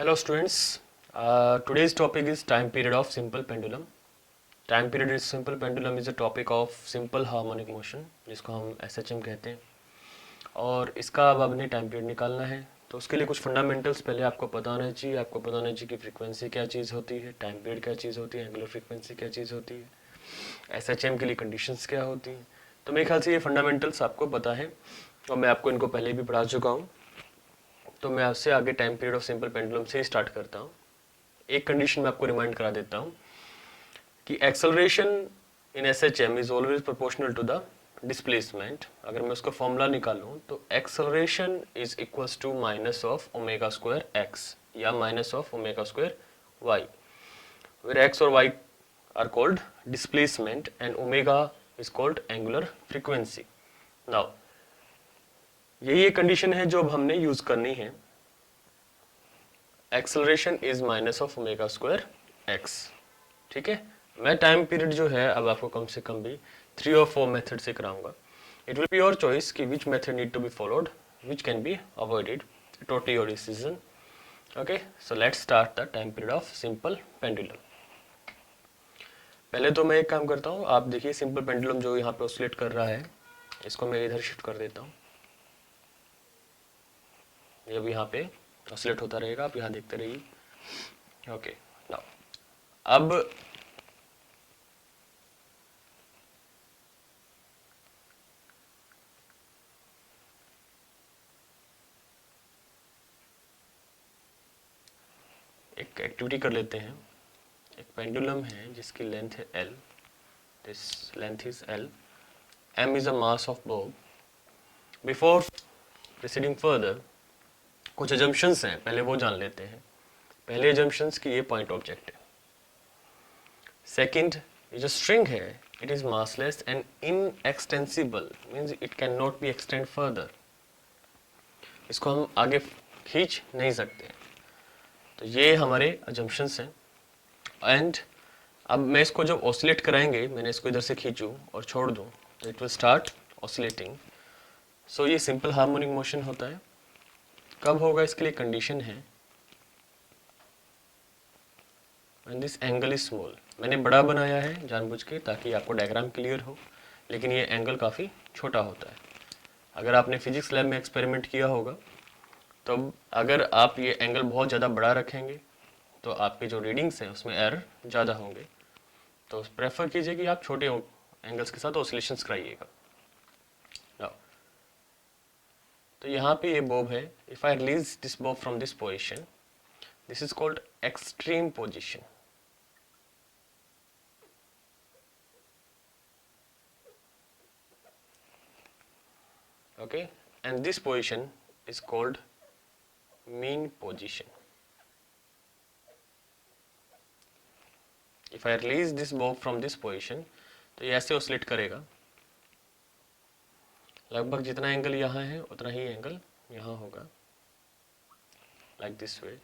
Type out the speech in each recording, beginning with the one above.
Hello students, today's topic is time period of simple pendulum. Time period is simple pendulum is a topic of simple harmonic motion जिसको हम SHM कहते हैं और इसका अब आपने टाइम पीरियड निकालना है तो उसके लिए कुछ फंडामेंटल्स पहले आपको पता होना चाहिए। आपको पता होना चाहिए कि फ्रीक्वेंसी क्या चीज़ होती है, टाइम पीरियड क्या चीज़ होती है, एंगुलर फ्रीक्वेंसी क्या चीज़ होती है, SHM के लिए कंडीशंस क्या होती हैं। तो मेरे ख्याल से ये फंडामेंटल्स आपको पता है और मैं आपको इनको पहले भी पढ़ा चुका हूँ। तो मैं आपसे आगे time period of simple pendulum से स्टार्ट करता हूँ। एक कंडीशन मैं आपको रिमाइंड करा देता हूँ कि acceleration in SHM is always proportional to the displacement. अगर मैं उसका फॉर्मूला निकालूँ तो acceleration is equals to minus of omega square X या minus of omega square Y, where X और Y are called displacement and omega is called angular frequency. Now यही एक condition है जो अब हमने यूज करनी है। Acceleration is minus of omega square x. ठीक है, मैं टाइम पीरियड जो है अब आपको कम से कम भी 3 और 4 मेथड से कराऊंगा। It will be your choice कि which method need to be followed, which can be avoided, totally your decision. Okay, so let's start the time period of simple pendulum. पहले तो मैं एक काम करता हूँ, आप देखिए सिंपल पेंडुलम जो यहाँ पे ऑसिलेट कर रहा है इसको मैं इधर शिफ्ट कर देता हूँ। ये अब यहाँ पे ऑसिलेट होता रहेगा, आप यहाँ देखते रहिए। ओके, नाउ अब एक एक्टिविटी कर लेते हैं। एक पेंडुलम है जिसकी लेंथ है L, this length is L, M is a mass of Bob. Before proceeding further कुछ अजम्पशंस हैं, पहले वो जान लेते हैं। पहले अजम्पशंस की ये पॉइंट ऑब्जेक्ट है। सेकंड, ये जो स्ट्रिंग है it is massless and inextensible, means it can not be extend further. इसको हम आगे खींच नहीं सकते। तो ये हमारे अजम्पशंस हैं। एंड अब मैं इसको जब ऑसिलेट कराएंगे, मैंने इसको इधर से खींचूं और छोड़ दूं तो इट विल स्टार्ट ऑसिलेटिंग। सो ये सिंपल हार्मोनिक मोशन होता है। कब होगा इसके लिए कंडीशन है when this angle is small. मैंने बड़ा बनाया है जानबूझ के ताकि आपको डायग्राम क्लियर हो, लेकिन ये एंगल काफ़ी छोटा होता है। अगर आपने फिजिक्स लैब में एक्सपेरिमेंट किया होगा तो अगर आप ये एंगल बहुत ज़्यादा बड़ा रखेंगे तो आपके जो रीडिंग्स हैं उसमें एरर ज़्यादा होंगे। तो प्रेफर कीजिए कि आप छोटे एंगल्स के साथ ऑसिलेशंस कराइएगा। तो यहाँ पे ये बॉब है। If I release this Bob from this position, this is called extreme position. Okay, and this position is called mean position. If I release this bob from this position, तो ये ऐसे oscillate करेगा। लगभग जितना angle यहाँ है उतना ही angle यहाँ होगा, like this way.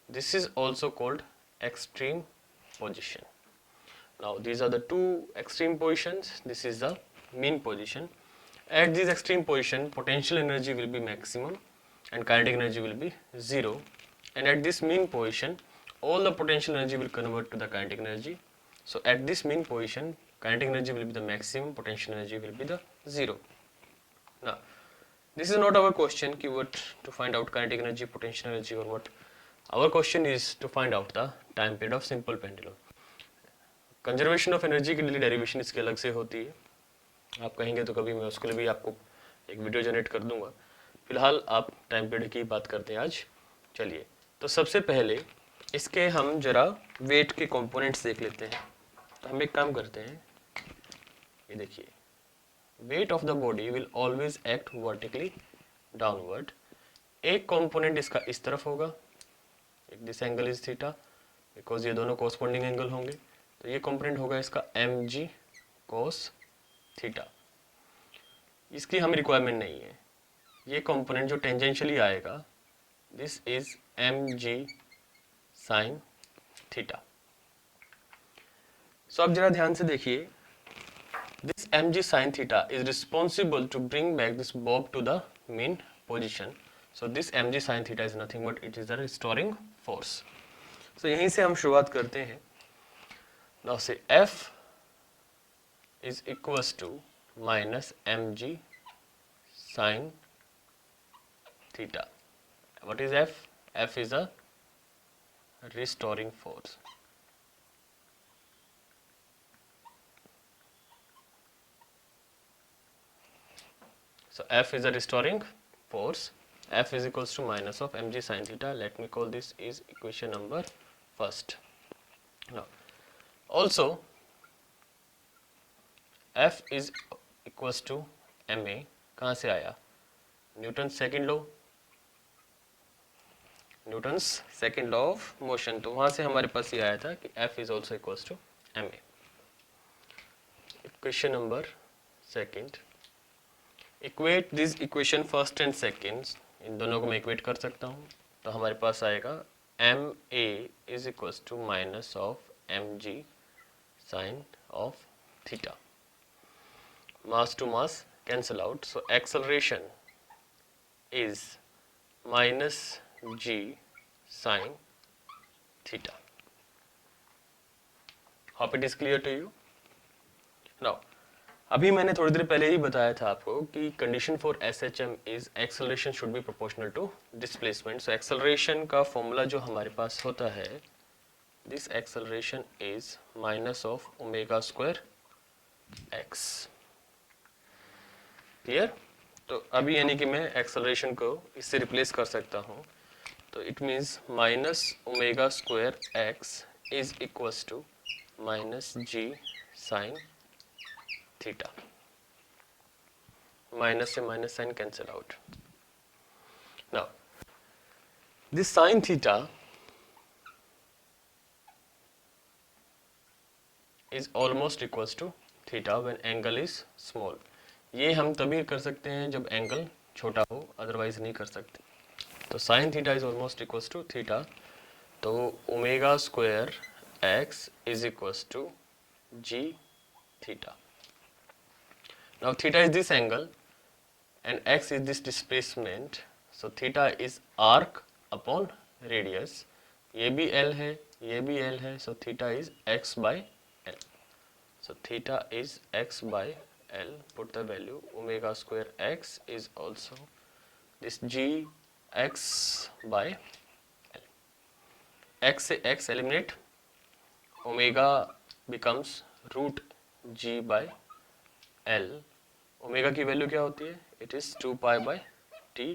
This is also called extreme position. Now these are the two extreme positions. This is the mean position. At this extreme position, potential energy will be maximum and kinetic energy will be 0. And at this mean position, all the potential energy will convert to the kinetic energy. So at this mean position, kinetic energy will be the maximum, potential energy will be the 0. Now, this is not our question कि what to find out kinetic energy, potential energy or what. Our question is to find out the time period of simple pendulum. Conservation of energy की derivation इसके अलग से होती है। आप कहेंगे तो कभी मैं उसके लिए भी आपको एक वीडियो जनरेट कर दूंगा। फिलहाल आप टाइम पीरियड की बात करते हैं आज। चलिए, तो सबसे पहले इसके हम जरा वेट के कंपोनेंट्स देख लेते हैं। तो हम एक काम करते हैं, ये देखिए, weight of the body will always act vertically downward. एक कंपोनेंट इसका इस तरफ होगा, एक this angle is theta, because ये दोनों कोरस्पॉन्डिंग एंगल होंगे। तो ये कंपोनेंट होगा इसका mg cos थीटा। इसकी हमें रिक्वायरमेंट नहीं है। ये कंपोनेंट जो टेंजेंशियली आएगा, this is mg sin theta. So अब जरा ध्यान से देखिए, this mg sin theta is responsible to bring back this bob to the mean position. So this mg sin theta is nothing but it is the restoring force. तो यहीं से हम शुरुआत करते हैं। नाउ से F is equals to minus mg sin theta. What is F? F is a restoring force. So F is a restoring force. F is equals to minus of mg sin theta. Let me call this is equation number first. Now also F is equals to ma. कहाँ से आया? Newton second law, Newton's second law of motion. तो वहां से हमारे पास ये आया था कि F is also equals to ma. Equation number second, equate this equation first and second, इन दोनों को मैं इक्वेट कर सकता हूँ। तो हमारे पास आएगा ma is equals to minus of mg sine of theta. Mass to mass cancel out, so acceleration is minus g sin theta. Hope it is clear to you. Now, अभी मैंने थोड़ी देर पहले ही बताया था आपको कि condition for SHM is acceleration should be proportional to displacement. So acceleration का formula जो हमारे पास होता है, this acceleration is minus of omega square x. Clear? तो अभी यानी कि मैं एक्सेलरेशन को इससे रिप्लेस कर सकता हूँ। तो it means minus omega square X is equals to minus G sine theta. Minus से minus sine cancel out. Now this sine theta is almost equals to theta when angle is small. ये हम तभी कर सकते हैं जब angle छोटा हो, अदरवाइज नहीं कर सकते। तो sine theta is almost equals to theta. तो omega square X is equals to G theta. Now theta is this angle and X is this displacement. So theta is arc upon radius. ये भी L है, ये भी L है। So theta is X by L. So theta is X by L. Put the value omega square x is also this g x by L. X से x eliminate, omega becomes root g by L. Omega की value क्या होती है? It is 2 pi by t,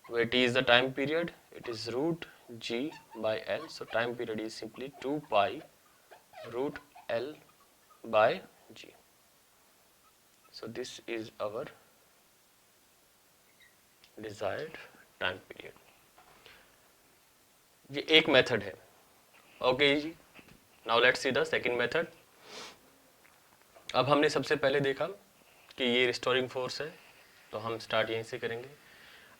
where t is the time period. It is root g by L. So time period is simply 2 pi root L by g. So this is our desired time period. ये एक method है। Okay जी, now let's see the second method. अब हमने सबसे पहले देखा कि ये रिस्टोरिंग फोर्स है, तो हम स्टार्ट यहीं से करेंगे।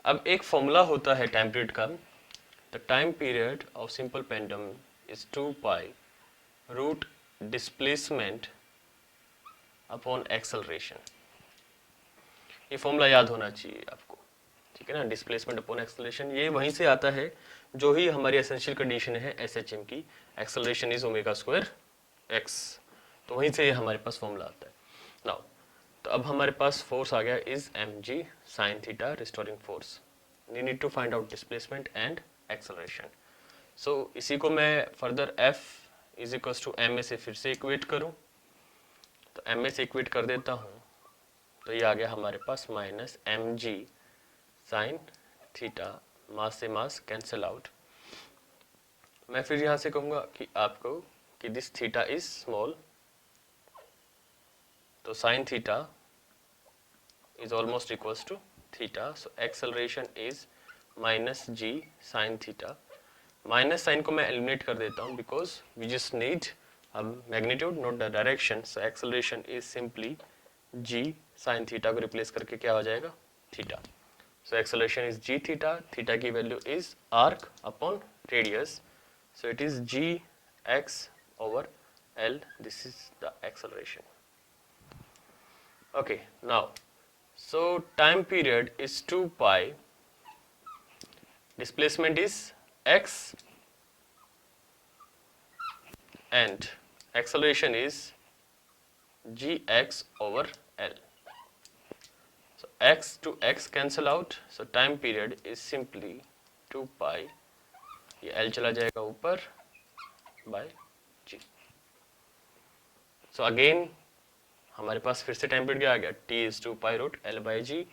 अब एक फॉर्मूला होता है टाइम पीरियड का। The time period of simple pendulum is 2 pi root displacement upon acceleration. ये फॉर्मूला याद होना चाहिए आपको, ठीक है ना। डिस्प्लेसमेंट अपॉन एक्सेलरेशन ये वहीं से आता है जो ही हमारी एसेंशियल कंडीशन है एसएचएम की, acceleration is omega square x. तो वहीं से हमारे पास फॉर्मूला आता है। नाउ तो अब हमारे पास फोर्स आ गया is M G sine theta restoring force. We need to find out displacement and acceleration. So इसी को मैं further F is equals to M A से फिर से इक्वेट करूँ। तो एम ए से इक्वेट कर देता हूँ, तो ये आ गया हमारे पास minus M G sine theta. Mass से मास कैंसिल आउट। मैं फिर यहाँ से कहूँगा कि आपको कि दिस थीटा इज स्मॉल, तो sine theta is almost equals to theta. So acceleration is minus G sine theta. Minus sine को मैं एलिमिनेट कर देता हूँ because we just need magnitude not the direction. So acceleration is simply G sine theta को replace करके क्या हो जाएगा? Theta. So acceleration is G theta. Theta की value is arc upon radius. So it is G x over L. This is the acceleration. Okay, now so time period is 2 pi, displacement is x and acceleration is gx over L. So x to x cancel out, so time period is simply 2 pi, ये L चला जाएगा ऊपर by g. So again हमारे पास फिर से time period क्या आ गया, t is 2 pi root L by g.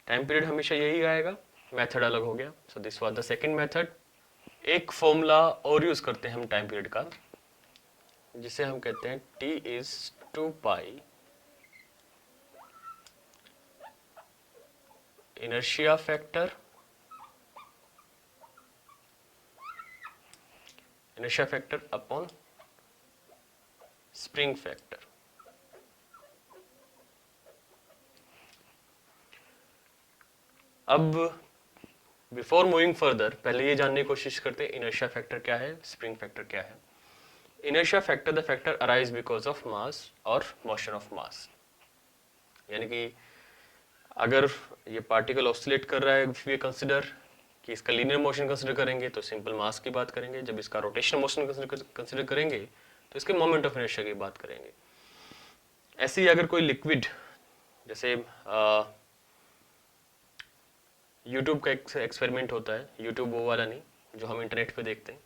Time period हमेशा यही आएगा, मेथड अलग हो गया. So this was the second method. एक फॉर्मूला और यूज करते हैं हम टाइम पीरियड का, जिसे हम कहते हैं t is 2 pi inertia factor upon spring factor. अब बिफोर मूविंग फर्दर पहले ये जानने की कोशिश करते हैं इनर्शिया फैक्टर क्या है, स्प्रिंग फैक्टर क्या है. Inertia factor the factor arise because of mass और मोशन ऑफ मास. यानी कि अगर ये पार्टिकल ऑसिलेट कर रहा है, इफ वी कंसिडर कि इसका लीनियर मोशन कंसिडर करेंगे तो सिंपल मास की बात करेंगे. जब इसका रोटेशनल मोशन कंसिडर करेंगे तो इसके मोमेंट ऑफ इनर्शिया की बात करेंगे. ऐसे ही अगर कोई लिक्विड, जैसे यूट्यूब का एक एक्सपेरिमेंट होता है, यूट्यूब वो वाला नहीं जो हम इंटरनेट पे देखते हैं.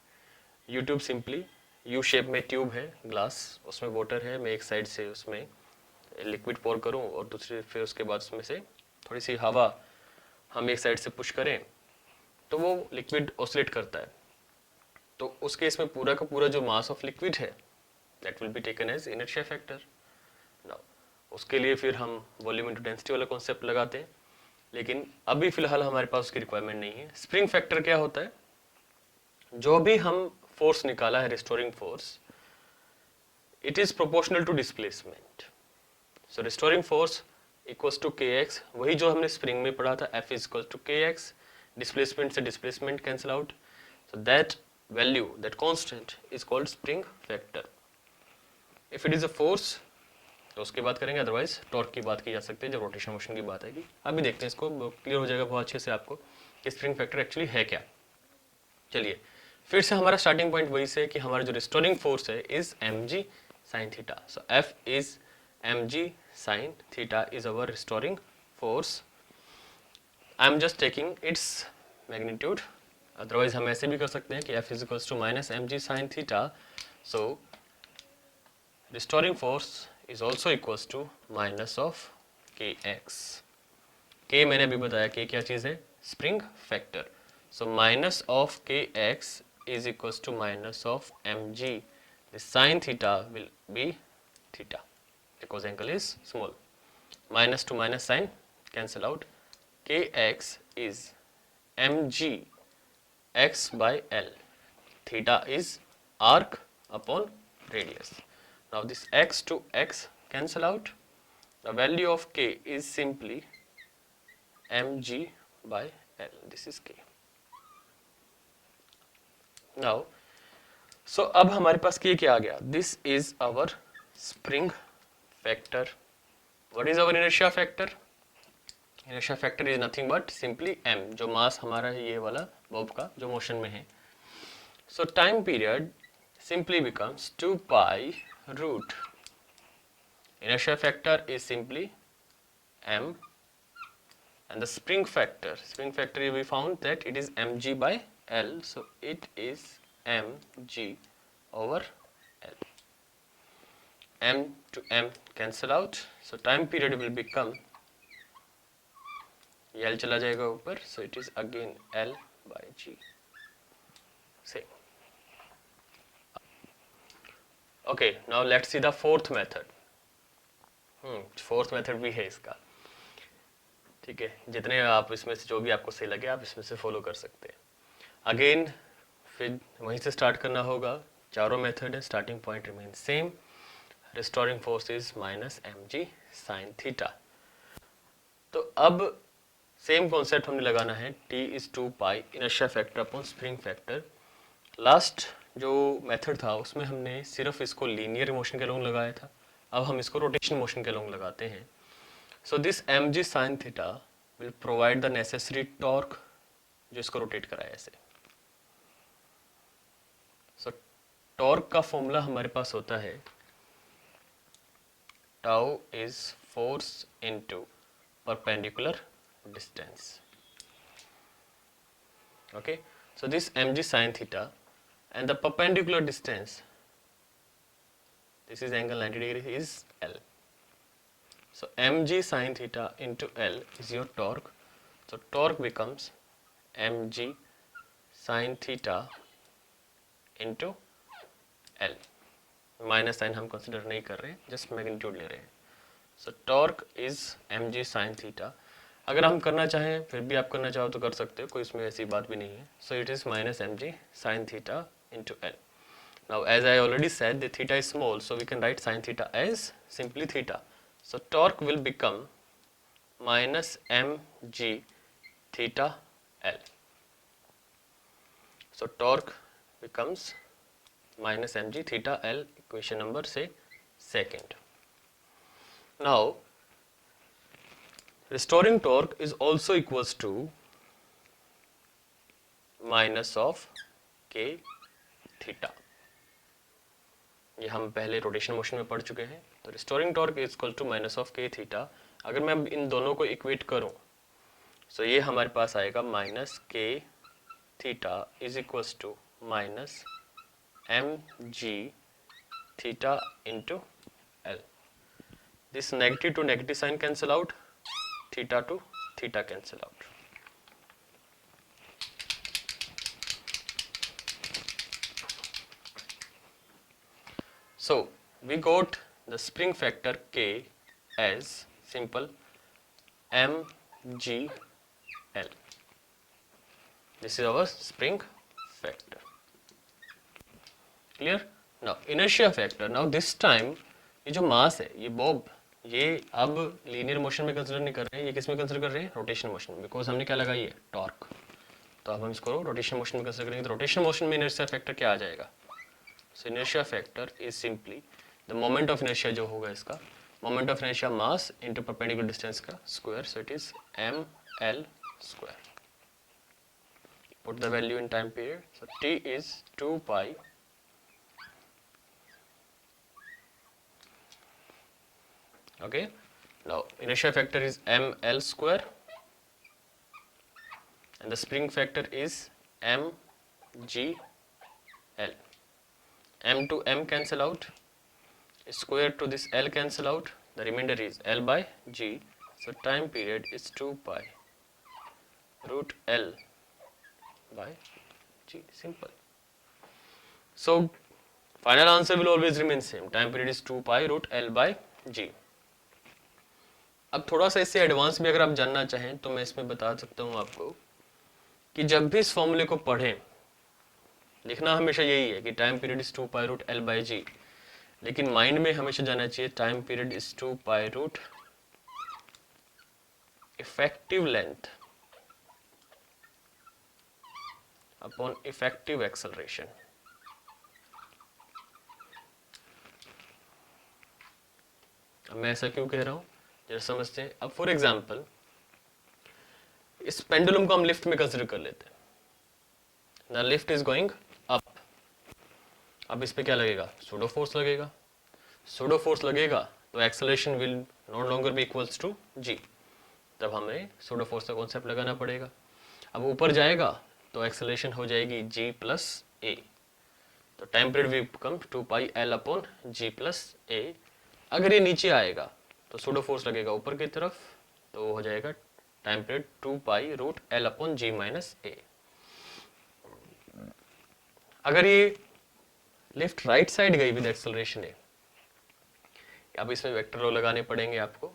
यूट्यूब सिंपली यू शेप में ट्यूब है, ग्लास, उसमें वाटर है, मैं एक साइड से उसमें लिक्विड पोर करूं और दूसरी फिर उसके बाद उसमें से थोड़ी सी हवा हम एक साइड से पुश करें तो वो लिक्विड ऑसिलेट करता है. तो उस केस में पूरा का पूरा जो मास ऑफ लिक्विड है that will be taken as inertia factor. Now उसके लिए फिर हम वॉल्यूम इनटू डेंसिटी वाला कॉन्सेप्ट लगाते हैं, लेकिन अभी फिलहाल हमारे पास उसकी रिक्वायरमेंट नहीं है. स्प्रिंग फैक्टर क्या होता है, जो भी हम फोर्स निकाला है, restoring force, it is proportional to displacement. So restoring force equals to K X, वही जो हमने स्प्रिंग में पढ़ा था, F is equal to K X. Displacement से displacement cancel out, so that value, that constant is called spring factor. If it is a force तो उसकी बात करेंगे, अदरवाइज टॉर्क की बात की जा सकती है जब रोटेशन मोशन की बात आएगी. अभी देखते हैं, इसको क्लियर हो जाएगा बहुत अच्छे से आपको कि स्प्रिंग फैक्टर एक्चुअली है क्या. चलिए फिर से हमारा स्टार्टिंग पॉइंट वही से कि हमारा जो रिस्टोरिंग फोर्स है is mg sin theta. So F is mg sin theta is our restoring force. I am just taking its magnitude, otherwise हम ऐसे भी कर सकते हैं कि F is equals to minus mg sin theta. So restoring force is also equals to minus of kx. k मैंने अभी बताया k क्या चीज़ है, spring factor. So minus of kx is equals to minus of mg. The sin theta will be theta because angle is small. Minus to minus sign cancel out. kx is mg x by L. Theta is arc upon radius. Now this x to x cancel out. The value of k is simply mg by L. This is k. Now, so अब हमारे पास k क्या आ गया? This is our spring factor. What is our inertia factor? Inertia factor is nothing but simply m, जो mass हमारा है ये वाला Bob का जो मोशन में है. So time period simply becomes 2 pi root. Inertia factor is simply m, and the spring factor we found that it is mg by L, so it is mg over L. M to m cancel out, so time period will become, L चला जाएगा ऊपर, so it is again L by g. Same. Okay, now let's see the fourth method. Fourth method भी है इसका, ठीक है. जितने आप इसमें से जो भी आपको सही लगे आप इसमें से फॉलो कर सकते हैं. अगेन फिर वहीं से स्टार्ट करना होगा. चारों मेथड है, starting point remain same. Restoring force is minus mg sin theta. तो अब सेम कॉन्सेप्ट हमने लगाना है, t is 2 pi inertia factor upon spring factor. Last जो मेथड था उसमें हमने सिर्फ इसको लीनियर मोशन के अलोंग लगाया था, अब हम इसको रोटेशन मोशन के अलोंग लगाते हैं. सो this mg sin theta will provide the necessary torque जो इसको रोटेट कराए ऐसे. टॉर्क का फॉर्मूला हमारे पास होता है tau is force into perpendicular distance. Okay, so this mg sin theta and the perpendicular distance, this is angle 90 degree, is L. So mg sin theta into L is your torque. So torque becomes mg sin theta into L. Minus sine हम consider नहीं कर रहे हैं, just magnitude ले रहे हैं. So torque is mg sin theta. अगर हम करना चाहें, फिर भी आप करना चाहो तो कर सकते हो, कोई इसमें ऐसी बात भी नहीं है. सो it is minus mg sin theta into L. Now as I already said, the theta is small, so we can write sin theta as simply theta. So torque will become minus mg theta L. So torque becomes minus mg theta L, equation number say second. Now restoring torque is also equals to minus of k theta. ये हम पहले rotation motion में पढ़ चुके हैं. तो restoring torque is equal to minus of K theta. अगर मैं इन दोनों को इक्वेट करूं, तो ये हमारे पास आएगा minus K theta is equals to minus M G theta into L. This negative to negative sign cancel out, theta to theta cancel out. So we got the spring factor K as simple mgl. This is our spring factor. Clear? Now inertia factor. Now this time ये जो मास है, ये Bob, ये अब linear motion में consider नहीं कर रहे हैं, ये किस में कंसिडर कर रहे हैं? रोटेशन मोशन में, बिकॉज हमने क्या लगाई है? टॉर्क. तो अब हम इसको रोटेशन मोशन में कंसिडर करेंगे. तो रोटेशन मोशन में इनर्शिया फैक्टर क्या आ जाएगा? So inertia factor is simply the moment of inertia जो होगा इसका, moment of inertia mass into perpendicular distance का square. So it is ml square. Put the value in time period. So t is 2 pi okay. Now inertia factor is ml square and the spring factor is mgl. M to M cancel out, square to this L cancel out, the remainder is L by G. So time period is 2 pi root L by G. Simple. So final answer will always remain same. Time period is 2 pi root L by G. अब थोड़ा सा इससे advance भी अगर आप जानना चाहें तो मैं इसमें बता सकता हूँ आपको कि जब भी इस फॉर्मूले को पढ़ें, लिखना हमेशा यही है कि time period is 2 pi root L by G, लेकिन माइंड में हमेशा जाना चाहिए time period is 2 pi root effective length upon effective acceleration. अब मैं ऐसा क्यों कह रहा हूं, जरा समझते हैं. अब फॉर एग्जांपल इस पेंडुलम को हम लिफ्ट में कंसिडर कर लेते हैं. The lift is going up. अब इस पे क्या लगेगा? सूडो फोर्स लगेगा. सूडो फोर्स लगेगा तो acceleration will not longer be equals to G. तब हमें सूडो फोर्स का कॉन्सेप्ट लगाना पड़ेगा. अब ऊपर जाएगा तो एक्सेलरेशन हो जाएगी जी प्लस ए. तो time period we become 2 pi L upon G plus A. अगर ये नीचे आएगा तो सूडो फोर्स लगेगा ऊपर की तरफ, तो हो जाएगा time period 2 pi root L upon G minus A. अगर ये लिफ्ट राइट साइड गई विद एक्सेलरेशन ए, अब इसमें वेक्टर रो लगाने पड़ेंगे आपको.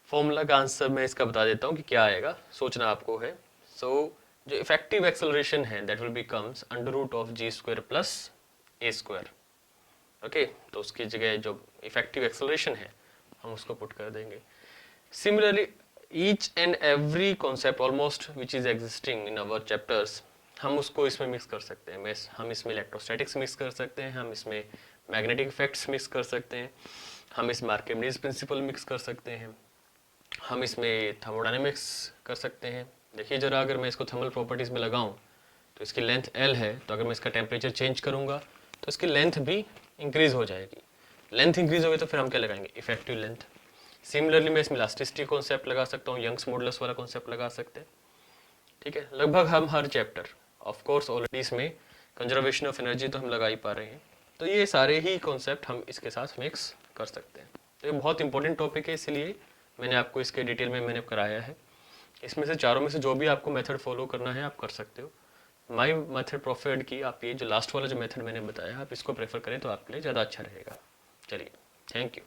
फॉर्मूला का आंसर मैं इसका बता देता हूँ कि क्या आएगा, सोचना आपको है. सो जो इफेक्टिव एक्सेलरेशन है that will becomes under root of G square plus A square. Okay, तो उसकी जगह जो इफेक्टिव एक्सेलरेशन है हम उसको पुट कर देंगे. Similarly each and every concept almost which is existing in our chapters, हम उसको इसमें मिक्स कर सकते हैं. हम इसमें इलेक्ट्रोस्टैटिक्स मिक्स कर सकते हैं, हम इसमें मैग्नेटिक इफेक्ट्स मिक्स कर सकते हैं, हम इसमें आर्किमिडीज प्रिंसिपल मिक्स कर सकते हैं, हम इसमें थर्मोडायनेमिक्स कर सकते हैं. देखिए जरा, अगर मैं इसको थर्मल प्रॉपर्टीज़ में लगाऊं तो इसकी लेंथ L है, तो अगर मैं इसका टेम्परेचर चेंज करूंगा तो इसकी लेंथ भी इंक्रीज हो जाएगी। लेंथ इंक्रीज होगी तो फिर हम क्या लगाएंगे, इफेक्टिव लेंथ। सिमिलरली मैं इसमें इलास्टिसिटी कॉन्सेप्ट लगा सकता हूँ, यंग्स मॉडुलस वाला कॉन्सेप्ट लगा सकते हैं। ठीक है, लगभग हम हर चैप्टर, ऑफ कोर्स ऑलरेडी इसमें कंजर्वेशन ऑफ एनर्जी तो हम लगा ही पा रहे हैं, तो ये सारे ही कॉन्सेप्ट हम इसके साथ मिक्स कर सकते हैं। तो ये बहुत इंपॉर्टेंट टॉपिक है, इसलिए मैंने आपको इसके डिटेल में मैंने कराया है। इसमें से चारों में से जो भी आपको मेथड फॉलो करना है आप कर सकते हो। माई मेथड प्रोफेड की आप ये जो लास्ट वाला जो मेथड मैंने बताया आप इसको प्रेफर करें तो आपके लिए ज़्यादा अच्छा रहेगा। चलिए, थैंक यू।